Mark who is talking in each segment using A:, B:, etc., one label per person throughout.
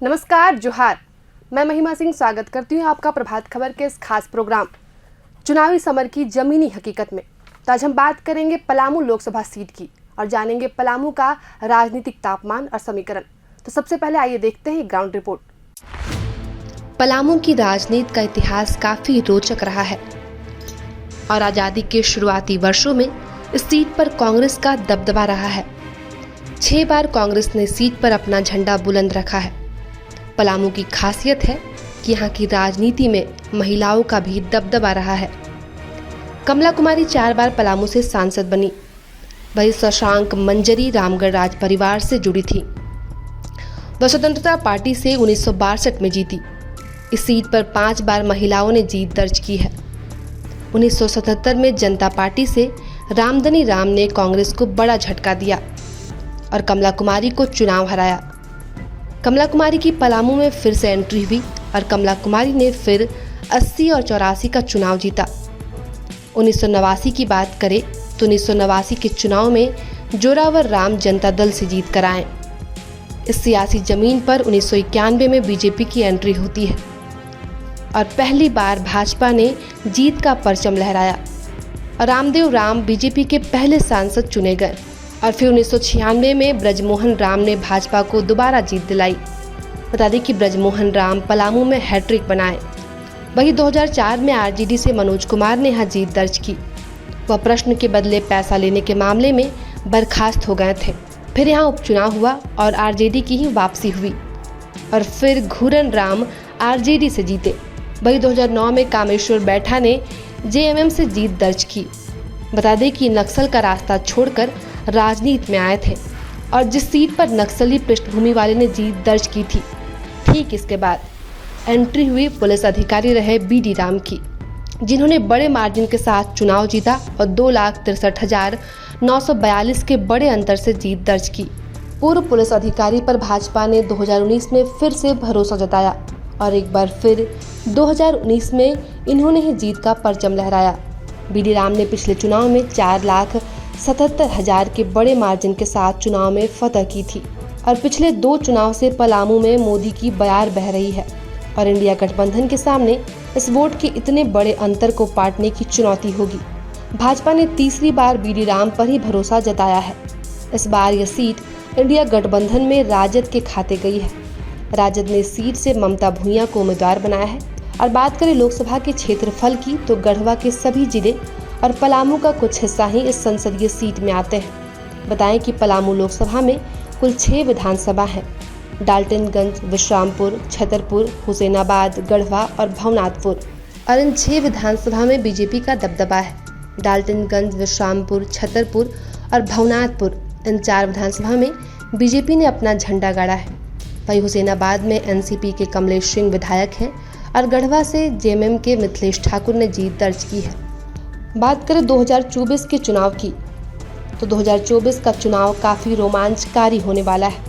A: नमस्कार, जोहार। मैं महिमा सिंह स्वागत करती हूँ आपका प्रभात खबर के इस खास प्रोग्राम चुनावी समर की जमीनी हकीकत में। तो आज हम बात करेंगे पलामू लोकसभा सीट की और जानेंगे पलामू का राजनीतिक तापमान और समीकरण। तो सबसे पहले आइए देखते हैं ग्राउंड रिपोर्ट। पलामू की राजनीति का इतिहास काफी रोचक रहा है और आजादी के शुरुआती वर्षों में इस सीट पर कांग्रेस का दबदबा रहा है। 6 बार कांग्रेस ने सीट पर अपना झंडा बुलंद रखा है। पलामू की खासियत है कि यहाँ की राजनीति में महिलाओं का भी दबदबा रहा है। कमला कुमारी 4 बार पलामू से सांसद बनी। वही शशांक मंजरी रामगढ़ राज परिवार से जुड़ी थी। वह स्वतंत्रता पार्टी से 1962 में जीती। इस सीट पर 5 बार महिलाओं ने जीत दर्ज की है। 1977 में जनता पार्टी से रामधनी राम ने कांग्रेस को बड़ा झटका दिया और कमला कुमारी को चुनाव हराया। कमला कुमारी की पलामू में फिर से एंट्री हुई और कमला कुमारी ने फिर 80 और 84 का चुनाव जीता। 1989 की बात करें तो 1989 के चुनाव में जोरावर राम जनता दल से जीत कर आए। इस सियासी जमीन पर 1991 में बीजेपी की एंट्री होती है और पहली बार भाजपा ने जीत का परचम लहराया और रामदेव राम बीजेपी के पहले सांसद चुने गए। और फिर 1996 में ब्रजमोहन राम ने भाजपा को दोबारा जीत दिलाई। बता दें कि ब्रजमोहन राम पलामू में हैट्रिक बनाए। वही 2004 में आरजेडी से मनोज कुमार ने यहाँ जीत दर्ज की। वह प्रश्न के बदले पैसा लेने के मामले में बर्खास्त हो गए थे। फिर यहाँ उपचुनाव हुआ और आरजेडी की ही वापसी हुई और फिर घूरन राम आरजेडी से जीते। वही 2009 में कामेश्वर बैठा ने जेएमएम से जीत दर्ज की। बता दें कि नक्सल का रास्ता छोड़कर राजनीति में आए थे और जिस सीट पर नक्सली पृष्ठभूमि वाले ने जीत दर्ज की थी, ठीक इसके बाद एंट्री हुई पुलिस अधिकारी रहे बीडी राम की, जिन्होंने बड़े मार्जिन के साथ चुनाव जीता और 2,63,942 के बड़े अंतर से जीत दर्ज की। पूर्व पुलिस अधिकारी पर भाजपा ने 2019 में फिर से भरोसा जताया और एक बार फिर 2019 में इन्होंने ही जीत का परचम लहराया। बीडी राम ने पिछले चुनाव में 4,77,000 के बड़े मार्जिन के साथ चुनाव में फतह की थी और पिछले 2 चुनाव से पलामू में मोदी की बयार बह रही है और इंडिया गठबंधन के सामने इस वोट के इतने बड़े अंतर को पाटने की चुनौती होगी। भाजपा ने तीसरी बार बीडी राम पर ही भरोसा जताया है। इस बार यह सीट इंडिया गठबंधन में राजद के खाते गई है। राजद ने सीट से ममता भूंइया को उम्मीदवार बनाया है। और बात करें लोकसभा के क्षेत्रफल की तो गढ़वा के सभी जिले और पलामू का कुछ हिस्सा ही इस संसदीय सीट में आते हैं। बताएं कि पलामू लोकसभा में कुल 6 विधानसभा हैं। डाल्टनगंज, विश्रामपुर, छतरपुर, हुसैनाबाद, गढ़वा और भवनाथपुर। और इन 6 विधानसभा में बीजेपी का दबदबा है। डाल्टनगंज, विश्रामपुर, छतरपुर और भवनाथपुर, इन 4 विधानसभा में बीजेपी ने अपना झंडा गाड़ा है। वही हुसैनाबाद में एनसीपी के कमलेश सिंह विधायक हैं और गढ़वा से जेएमएम के मिथिलेश ठाकुर ने जीत दर्ज की है। बात करें 2024 के चुनाव की तो 2024 का चुनाव काफ़ी रोमांचकारी होने वाला है।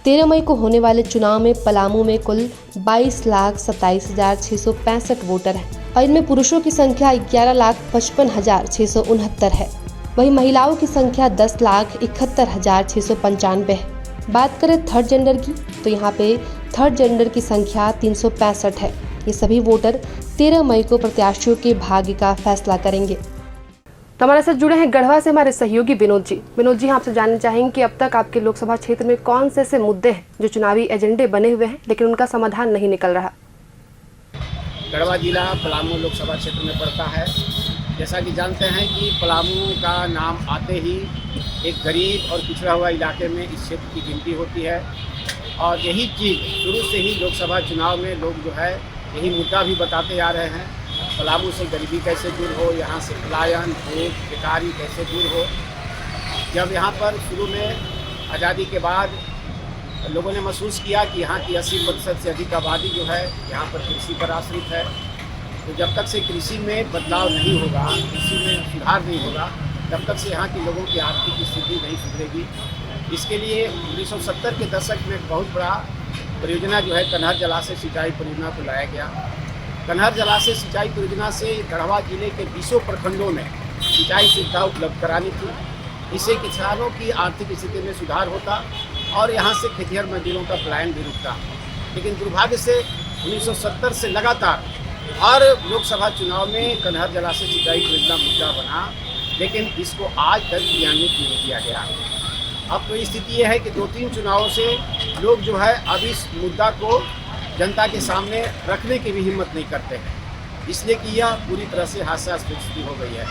A: 13 मई को होने वाले चुनाव में पलामू में कुल 22,27,665 वोटर हैं और इनमें पुरुषों की संख्या 11,55,669 है। वहीं महिलाओं की संख्या 10,71,695 है। बात करें थर्ड जेंडर की तो यहाँ पे थर्ड जेंडर की संख्या 365 है। ये सभी वोटर 13 मई को प्रत्याशियों के भाग्य का फैसला करेंगे। तो हमारे साथ जुड़े हैं गढ़वा से हमारे सहयोगी विनोद जी। विनोद जी, आपसे जानना चाहेंगे कि अब तक आपके लोकसभा क्षेत्र में कौन से ऐसे मुद्दे हैं जो चुनावी एजेंडे बने हुए हैं लेकिन उनका समाधान नहीं निकल रहा।
B: गढ़वा जिला पलामू लोकसभा क्षेत्र में पड़ता है। जैसा कि जानते हैं कि पलामू का नाम आते ही एक गरीब और पिछड़ा हुआ इलाके में इस क्षेत्र की गिनती होती है और यही चीज़ शुरू से ही लोकसभा चुनाव में लोग जो है यही मुद्दा भी बताते आ रहे हैं। पलामू से गरीबी कैसे दूर हो, यहाँ से पलायन, भूख, बेकारी कैसे दूर हो। जब यहाँ पर शुरू में आज़ादी के बाद लोगों ने महसूस किया कि यहाँ की 80% से अधिक आबादी जो है यहाँ पर कृषि पर आश्रित है, तो जब तक से कृषि में बदलाव नहीं होगा, कृषि में सुधार नहीं होगा, तब तक से यहाँ के लोगों की आर्थिक स्थिति नहीं सुधरेगी। इसके लिए 1970 के दशक में एक बहुत बड़ा परियोजना जो है कन्हर जलाशय सिंचाई परियोजना को लाया गया। कन्हर जलाशय सिंचाई परियोजना से गढ़वा जिले के 20 प्रखंडों में सिंचाई सुविधा उपलब्ध करानी थी। इससे किसानों की आर्थिक स्थिति में सुधार होता और यहाँ से खेतिहर मजदूरों का पलायन भी रुकता। लेकिन दुर्भाग्य से 1970 से लगातार हर लोकसभा चुनाव में कन्हर जलाशय सिंचाई परियोजना मुद्दा बना, लेकिन इसको आज तक क्रियान्वित नहीं किया गया। अब तो स्थिति ये है कि 2-3 चुनावों से लोग जो है अब इस मुद्दा को जनता के सामने रखने की भी हिम्मत नहीं करते हैं, इसलिए कि यह पूरी तरह से हास्यास्पद स्थिति हो गई है।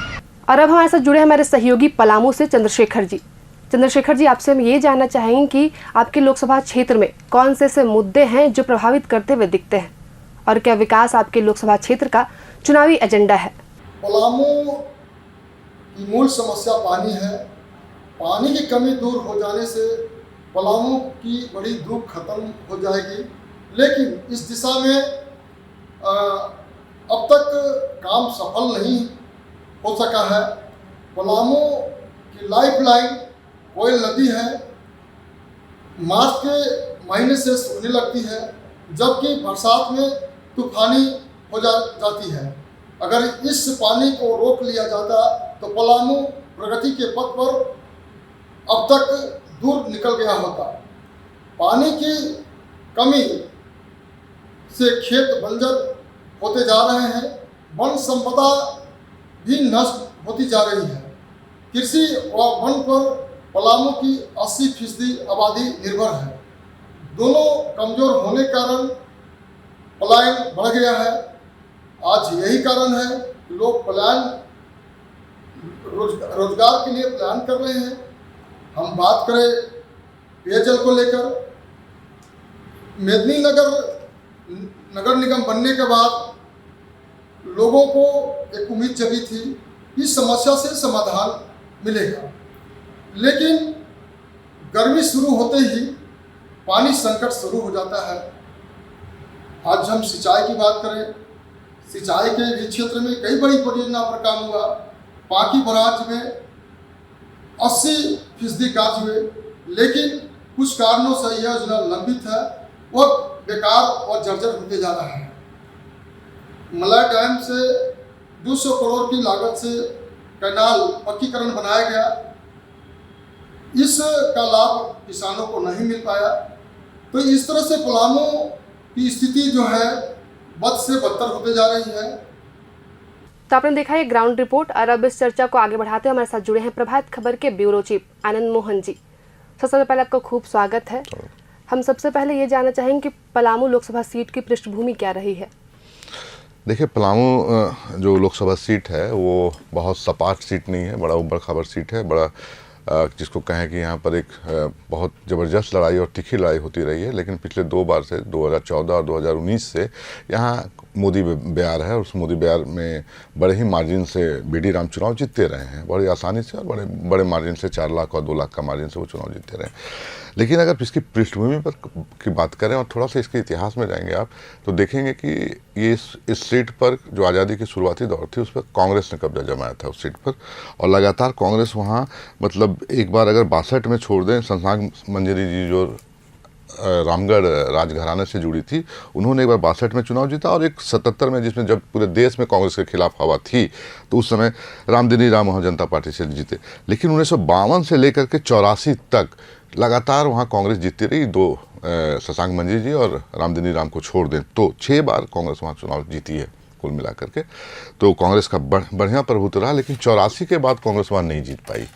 A: और अब हमारे साथ जुड़े हमारे सहयोगी पलामू से चंद्रशेखर जी। चंद्रशेखर जी, आपसे हम ये जानना चाहेंगे कि आपके लोकसभा क्षेत्र में कौन से ऐसे मुद्दे हैं जो प्रभावित करते हुए दिखते हैं, और क्या विकास आपके लोकसभा क्षेत्र का चुनावी एजेंडा है?
C: पलामू की मूल समस्या पानी है। पानी की कमी दूर हो जाने से पलामू की बड़ी दुख खत्म हो जाएगी, लेकिन इस दिशा में अब तक काम सफल नहीं हो सका है। पलामू की लाइफलाइन कोयल नदी है, मार्च के महीने से सूखने लगती है, जबकि बरसात में तूफानी हो जाती है। अगर इस पानी को रोक लिया जाता तो पलामू प्रगति के पथ पर अब तक दूर निकल गया होता। पानी की कमी से खेत बंजर होते जा रहे हैं, वन संपदा भी नष्ट होती जा रही है। कृषि व वन पर पलामू की 80% आबादी निर्भर है। दोनों कमजोर होने के कारण पलायन बढ़ गया है। आज यही कारण है कि लोग पलायन रोजगार के लिए प्लान कर रहे हैं। हम बात करें पेयजल को लेकर, मेदिनीनगर नगर निगम बनने के बाद लोगों को एक उम्मीद जगी थी कि समस्या से समाधान मिलेगा, लेकिन गर्मी शुरू होते ही पानी संकट शुरू हो जाता है। आज हम सिंचाई की बात करें, सिंचाई के भी क्षेत्र में कई बड़ी परियोजना पर काम हुआ। पाकी बराज में 80% कार्य हुए, लेकिन कुछ कारणों से यह योजना लंबित है, वह बेकार और जर्जर होते जा रहा है। मलाई डैम से 200 करोड़ की लागत से कैनाल पक्कीकरण बनाया गया, इसका लाभ किसानों को नहीं मिल पाया। तो इस तरह से पलामू की स्थिति जो है बद से बदतर होते जा रही है।
A: तो आपने देखा ये ग्राउंड रिपोर्ट, और अब इस चर्चा को आगे बढ़ाते हमारे साथ जुड़े हैं प्रभात खबर के ब्यूरो चीफ आनंद मोहन जी। सबसे पहले आपका खूब स्वागत है। हम सबसे पहले ये जानना चाहेंगे कि पलामू लोकसभा सीट की पृष्ठभूमि क्या रही है?
D: देखिए, पलामू जो लोकसभा सीट है वो बहुत सपाट सीट नहीं है, बड़ा उबड़ खाबड़ सीट है। बड़ा जिसको कहें कि यहाँ पर एक बहुत ज़बरदस्त लड़ाई और तीखी लड़ाई होती रही है, लेकिन पिछले 2 बार से 2014 और 2019 से यहाँ मोदी बयार है, और उस मोदी बयार में बड़े ही मार्जिन से बीडी राम चुनाव जीतते रहे हैं, बड़ी आसानी से और बड़े मार्जिन से 4 लाख और 2 लाख का मार्जिन से वो चुनाव जीतते रहे। लेकिन अगर इसकी पृष्ठभूमि पर की बात करें और थोड़ा सा इसके इतिहास में जाएंगे आप, तो देखेंगे कि ये इस सीट पर जो आज़ादी की शुरुआती दौर थी उस पर कांग्रेस ने कब्जा जमाया था उस सीट पर, और लगातार कांग्रेस वहाँ मतलब एक बार अगर 62 में छोड़ दें, शशांक मंजरी जी जो रामगढ़ राजघराने से जुड़ी थी, उन्होंने एक बार 62 में चुनाव जीता, और एक 77 में जिसमें जब पूरे देश में कांग्रेस के खिलाफ हवा थी तो उस समय रामदिनी राम मोहन जनता पार्टी से जीते। लेकिन 1952 से लेकर के 84 तक लगातार वहाँ कांग्रेस जीतती रही। 2 शशांक मंजरी जी और रामदिनी राम को छोड़ दें तो 6 बार कांग्रेस वहाँ चुनाव जीती है कुल मिलाकर के। तो कांग्रेस का बढ़िया प्रभुत्व रहा, लेकिन 84 के बाद कांग्रेस वहाँ नहीं जीत पाई।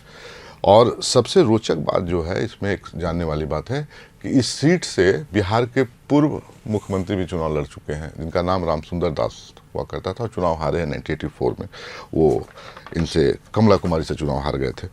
D: और सबसे रोचक बात जो है इसमें, एक जानने वाली बात है कि इस सीट से बिहार के पूर्व मुख्यमंत्री भी चुनाव लड़ चुके हैं, जिनका नाम रामसुंदर दास हुआ करता था, चुनाव हारे हैं 1984 में। वो इनसे कमला कुमारी से चुनाव हार गए थे।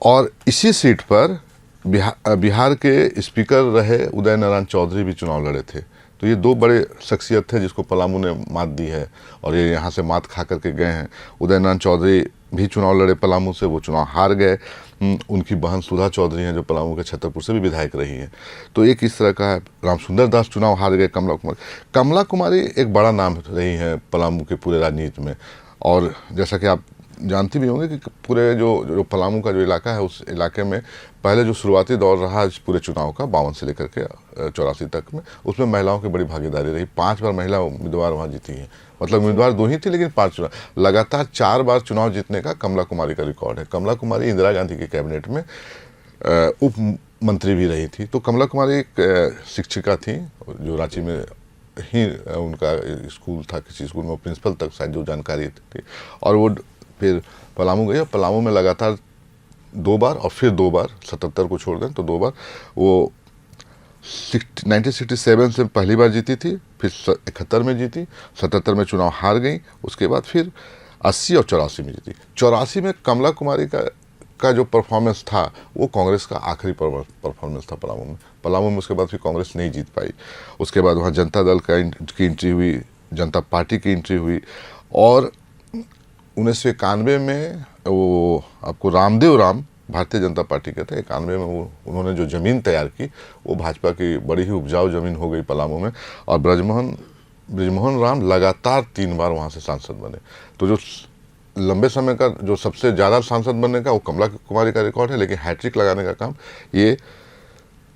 D: और इसी सीट पर बिहार के स्पीकर रहे उदय नारायण चौधरी भी चुनाव लड़े थे। तो ये 2 बड़े शख्सियत थे जिसको पलामू ने मात दी है, और ये यहाँ से मात खा करके गए हैं। उदय नारायण चौधरी भी चुनाव लड़े पलामू से, वो चुनाव हार गए। उनकी बहन सुधा चौधरी हैं जो पलामू के छतरपुर से भी विधायक रही हैं। तो एक इस तरह का है। रामसुंदर दास चुनाव हार गए। कमला कुमारी एक बड़ा नाम रही है पलामू के पूरे राजनीति में, और जैसा कि आप जानती भी होंगे कि पूरे जो पलामू का जो इलाका है, उस इलाके में पहले जो शुरुआती दौर रहा इस पूरे चुनाव का 52 से लेकर के 84 तक में, उसमें महिलाओं की बड़ी भागीदारी रही। 5 बार महिला उम्मीदवार वहाँ जीती हैं। मतलब उम्मीदवार 2 ही थी, लेकिन 5 चुनाव लगातार 4 बार चुनाव जीतने का कमला कुमारी का रिकॉर्ड है। कमला कुमारी इंदिरा गांधी की कैबिनेट में उप मंत्री भी रही थी। तो कमला कुमारी एक शिक्षिका थी जो रांची में ही उनका स्कूल था, किसी स्कूल में प्रिंसिपल तक शायद जो जानकारी थी, और वो फिर पलामू गई और पलामू में लगातार 2 बार और फिर 2 बार 77 को छोड़ दें तो 2 बार वो 1967 से पहली बार जीती थी, फिर 71 में जीती, 77 में चुनाव हार गई, उसके बाद फिर 80 और 84 में जीती। 84 में कमला कुमारी का जो परफॉर्मेंस था वो कांग्रेस का आखिरी परफॉर्मेंस था पलामू में। उसके बाद फिर कांग्रेस नहीं जीत पाई। उसके बाद वहाँ जनता दल की एंट्री हुई, जनता पार्टी की एंट्री हुई, और 1991 में वो आपको रामदेव राम भारतीय जनता पार्टी के थे। 91 में वो उन्होंने जो ज़मीन तैयार की वो भाजपा की बड़ी ही उपजाऊ ज़मीन हो गई पलामू में, और ब्रिजमोहन राम लगातार 3 बार वहाँ से सांसद बने। तो जो लंबे समय का जो सबसे ज़्यादा सांसद बनने का वो कमला कुमारी का रिकॉर्ड है, लेकिन हैट्रिक लगाने का काम ये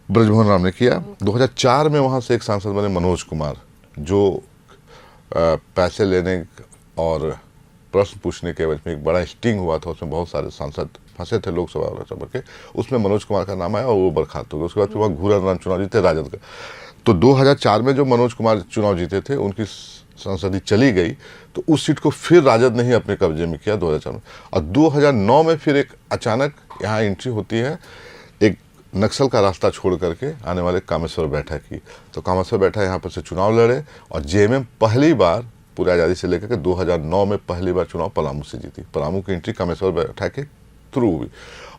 D: ब्रिजमोहन राम ने किया। 2004 में वहाँ से एक सांसद बने मनोज कुमार, जो पैसे लेने और प्रश्न पूछने के वजह में एक बड़ा स्टिंग हुआ था, उसमें बहुत सारे सांसद फंसे थे लोकसभा के, उसमें मनोज कुमार का नाम आया और वो बर्खास्त हो गए। उसके बाद फिर वहाँ घूरा राम चुनाव जीते राजद का। तो 2004 में जो मनोज कुमार चुनाव जीते थे उनकी संसदीय चली गई, तो उस सीट को फिर राजद ने ही अपने कब्जे में किया 2004 में। और 2009 में फिर एक अचानक यहाँ एंट्री होती है एक नक्सल का रास्ता छोड़ करके आने वाले कामेश्वर बैठा की। तो कामेश्वर बैठा यहाँ पर से चुनाव लड़े और जेएमएम पहली बार पूरी आज़ादी से लेकर के 2009 में पहली बार चुनाव पलामू से जीती। पलामू की एंट्री कामेश्वर बैठा के थ्रू हुई,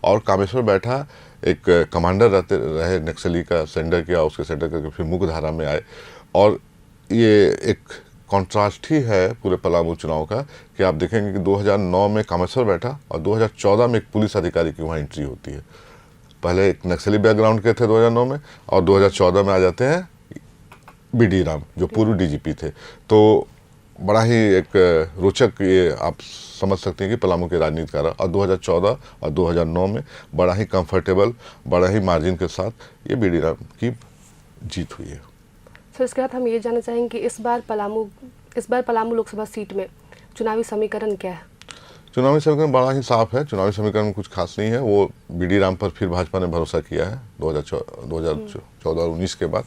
D: और कामेश्वर बैठा एक कमांडर रहे, नक्सली का सेंडर किया, उसके सेंडर करके फिर मुख्य धारा में आए। और ये एक कॉन्ट्रास्ट ही है पूरे पलामू चुनाव का कि आप देखेंगे कि 2009 में कामेश्वर बैठा और 2014 में एक पुलिस अधिकारी की वहाँ एंट्री होती है। पहले एक नक्सली बैकग्राउंड के थे 2009 में, और 2014 में आ जाते हैं BD राम जो पूर्व DGP थे। तो बड़ा ही एक रोचक ये आप समझ सकते हैं कि पलामू के राजनीति का, और 2014 और 2009 में बड़ा ही कंफर्टेबल, बड़ा ही मार्जिन के साथ ये BD राम की जीत हुई है।
A: सर, इसके बाद हम ये जानना चाहेंगे कि इस बार पलामू लोकसभा सीट में चुनावी समीकरण क्या है?
D: चुनावी समीकरण बड़ा ही साफ है। चुनावी समीकरण में कुछ खास नहीं है। वो BD राम पर फिर भाजपा ने भरोसा किया है। 2014 और 19 के बाद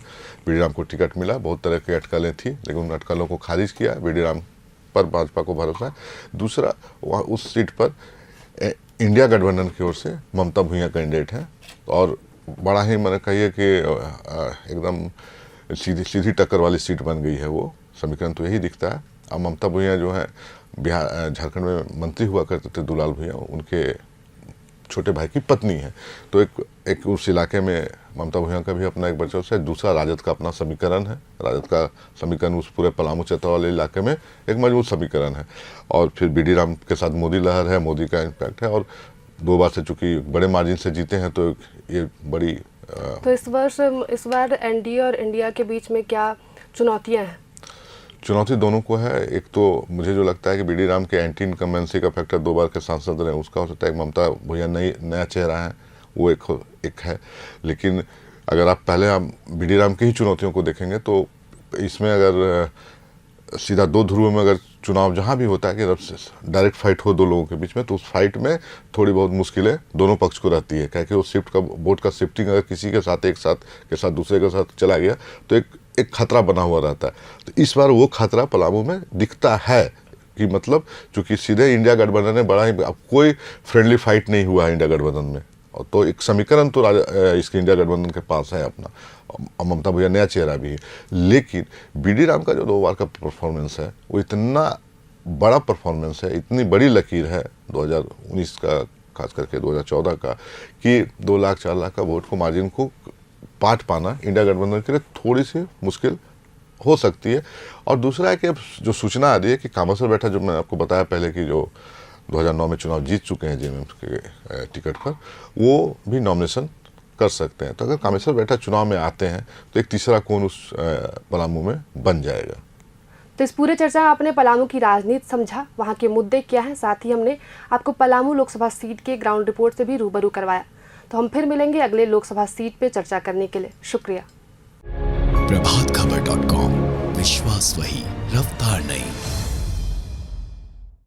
D: BD राम को टिकट मिला। बहुत तरह की अटकलें थी, लेकिन उन अटकलों को खारिज किया। BD राम पर भाजपा को भरोसा है। दूसरा, वहाँ उस सीट पर इंडिया गठबंधन की ओर से ममता भुइयाँ कैंडिडेट है, और बड़ा ही मैंने कहिए कि एकदम सीधी टक्कर वाली सीट बन गई है। वो समीकरण तो यही दिखता है। अब ममता भुइयाँ जो है झारखंड में मंत्री हुआ करते थे, दुलाल भुइयाँ, उनके छोटे भाई की पत्नी है। तो एक उस इलाके में ममता भुइयाँ का भी अपना एक वर्चस्व है। दूसरा, राजद का अपना समीकरण है। राजद का समीकरण उस पूरे पलामू चतरा वाले इलाके में एक मजबूत समीकरण है। और फिर BD राम के साथ मोदी लहर है, मोदी का इम्पैक्ट है, और 2 बार से चूंकि बड़े मार्जिन से जीते हैं तो ये बड़ी
A: तो इस बार NDA और इंडिया के बीच में क्या चुनौतियाँ हैं?
D: चुनौती दोनों को है। एक तो मुझे जो लगता है कि BD राम के एंटी इनकम्बेंसी का फैक्टर 2 बार के सांसद रहे, उसका हो सकता है। ममता भुइयाँ नया चेहरा है, वो एक है। लेकिन अगर आप पहले BD राम की ही चुनौतियों को देखेंगे तो इसमें अगर सीधा 2 ध्रुवों में अगर चुनाव जहाँ भी होता है कि डायरेक्ट फाइट हो 2 लोगों के बीच में, तो उस फाइट में थोड़ी बहुत मुश्किलें दोनों पक्ष को रहती है। क्या कि वो वोट का शिफ्टिंग अगर किसी के साथ दूसरे के साथ चला गया तो एक खतरा बना हुआ रहता है। तो इस बार वो खतरा पलामू में दिखता है कि मतलब चूंकि सीधे इंडिया गठबंधन ने बड़ा ही, अब कोई फ्रेंडली फाइट नहीं हुआ है इंडिया गठबंधन में, और तो एक समीकरण तो इसके इंडिया गठबंधन के पास है अपना। ममता भुइयाँ नया चेहरा भी है, लेकिन BD राम का जो 2 बार का परफॉर्मेंस है वो इतना बड़ा परफॉर्मेंस है, इतनी बड़ी लकीर है 2019 का, खास करके 2014 का, कि 2 लाख 4 लाख का वोट को मार्जिन को पाट पाना इंडिया गठबंधन के लिए थोड़ी सी मुश्किल हो सकती है। और दूसरा है कि जो सूचना आ रही है कि कामेश्वर बैठा, जो मैंने आपको बताया पहले कि जो 2009 में चुनाव जीत चुके हैं जेएमएम के टिकट पर, वो भी नॉमिनेशन कर सकते हैं। तो अगर कामेश्वर बैठा चुनाव में आते हैं तो एक तीसरा कोण उस पलामू में बन जाएगा।
A: तो इस पूरे चर्चा में आपने पलामू की राजनीति समझा, वहाँ के मुद्दे क्या हैं, साथ ही हमने आपको पलामू लोकसभा सीट के ग्राउंड रिपोर्ट से भी रूबरू करवाया। तो हम फिर मिलेंगे अगले लोकसभा सीट पे चर्चा करने के लिए। शुक्रिया।
E: प्रभातखबर.com, विश्वास वही, रफ्तार नहीं।